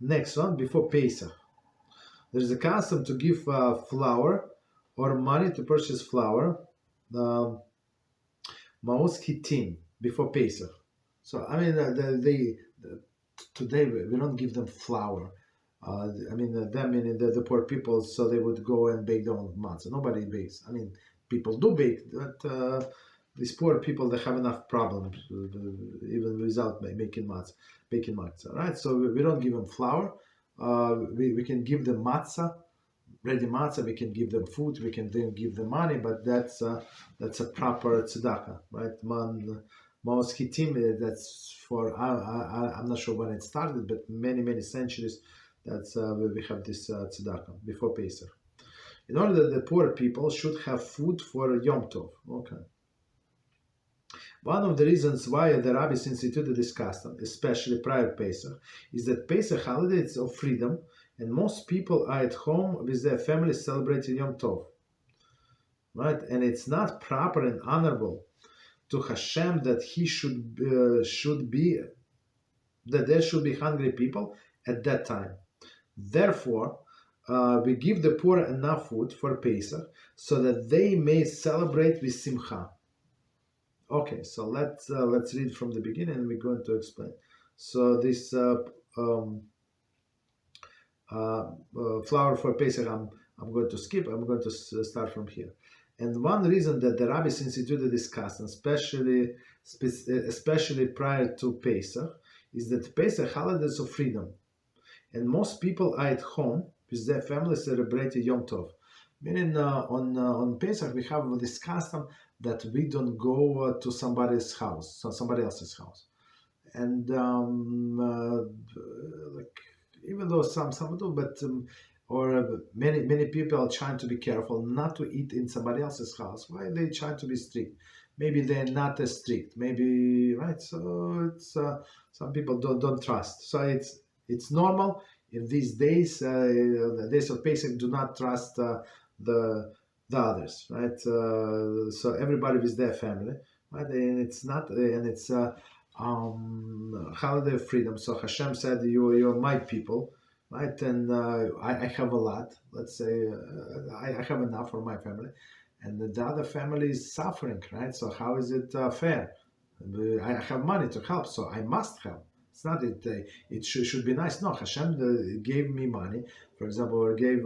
Next one, before Pesach. There is a custom to give flour or money to purchase flour, Maos Hitim, before Pesach. So, I mean, today we don't give them flour. Them meaning the poor people, so they would go and bake their own matzah. Nobody bakes. I mean, people do bake, but these poor people, they have enough problems even without making matzah, right? So we don't give them flour. We can give them matzah, ready matzah. We can give them food. We can then give them money, but that's a proper tzedakah, right? Maos Hitim, that's for I'm not sure when it started, but many centuries. That's we have this tzedakah before Pesach. In order that the poor people should have food for Yom Tov. Okay. One of the reasons why the rabbis instituted this custom, especially prior Pesach, is that Pesach holiday is of freedom, and most people are at home with their families celebrating Yom Tov. Right? And it's not proper and honorable to Hashem that there should be hungry people at that time. Therefore, we give the poor enough food for Pesach so that they may celebrate with simcha. Okay, so let's read from the beginning, and we're going to explain. So this flour for Pesach, I'm going to skip. I'm going to start from here. And one reason that the rabbis instituted this custom, especially prior to Pesach, is that Pesach holiday is of freedom. And most people are at home with their family celebrating Yom Tov. Meaning on Pesach we have this custom that we don't go to somebody else's house. And even though some do, but or many people are trying to be careful not to eat in somebody else's house. Why they try to be strict? Maybe they're not as strict. Maybe, right? So it's some people don't trust. So it's normal in these days. The days of Pesach, do not trust the others, right? So everybody with their family, right? And it's not, and it's holiday of freedom. So Hashem said, "You're my people." Right, and I have a lot. Let's say I have enough for my family, and the other family is suffering. Right, so how is it fair? I have money to help, so I must help. It's not it should be nice. No, Hashem gave me money, for example, or gave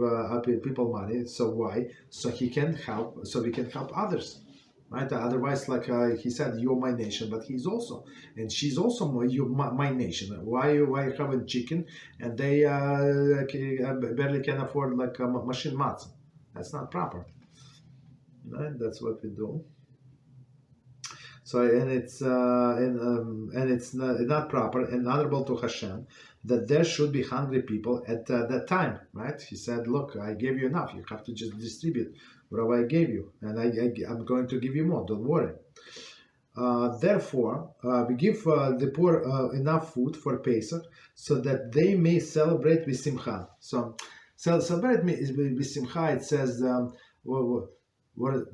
people money. So why? So He can help. So we can help others. Right? Otherwise, like he said, you're my nation, but he's also, and she's also my nation. Why having chicken and they barely can afford like a machine matzah? That's not proper. Right? That's what we do. So and it's not proper and honorable to Hashem that there should be hungry people at that time. Right? He said, look, I gave you enough. You have to just distribute whatever I gave you, and I'm going to give you more. Don't worry. Therefore, we give the poor enough food for Pesach so that they may celebrate with simcha. So celebrate with simcha. It says, what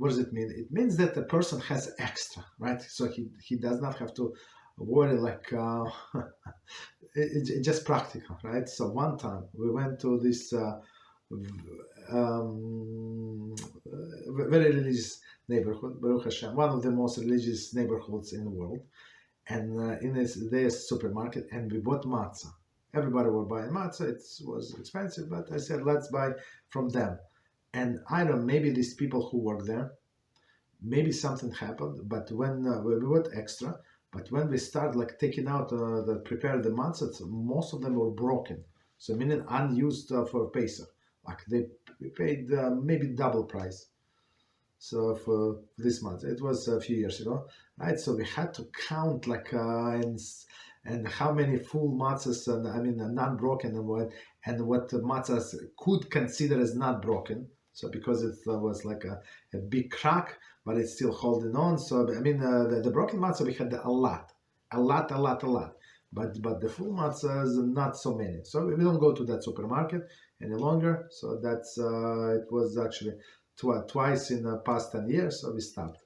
does it mean? It means that the person has extra, right? So he does not have to worry like it's just practical, right? So one time we went to this very religious neighborhood, Baruch Hashem, one of the most religious neighborhoods in the world, and in their supermarket, and we bought matzah. Everybody was buying matzah. It was expensive, but I said, let's buy from them. And I don't know, maybe these people who work there, maybe something happened, but when we bought extra, but when we start like taking out prepare the matzah, most of them were broken. So meaning unused for Pesach. Like we paid maybe double price. So for this month, it was a few years ago, right? So we had to count like and how many full matzahs, and not broken, and what the matzahs could consider as not broken. So because it was like a big crack, but it's still holding on. So the broken matzah we had a lot. But the full matzahs not so many. So we don't go to that supermarket any longer. So that's it was actually twice in the past 10 years. So we stopped.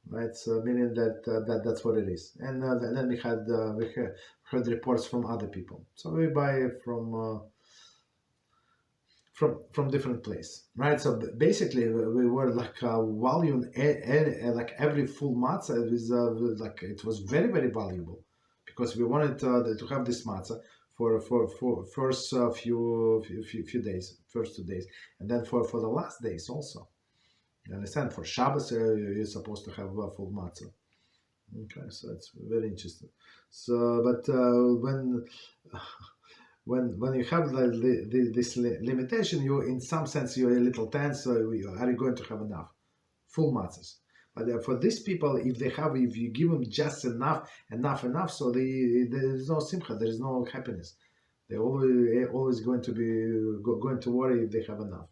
right? So meaning that's what it is. And then we heard reports from other people. So we buy from different place, right? So basically, we were like valuing like every full matzah was like it was very very valuable, because we wanted to have this matzah for first few days, first 2 days, and then for the last days also. You understand? For Shabbos, you're supposed to have a full matzah. Okay, so it's very interesting. So, but when you have this limitation, you in some sense you're a little tense. So are you going to have enough full matzahs? But for these people, if you give them just enough, so there is no simcha, there is no happiness. They're always going to be going to worry if they have enough.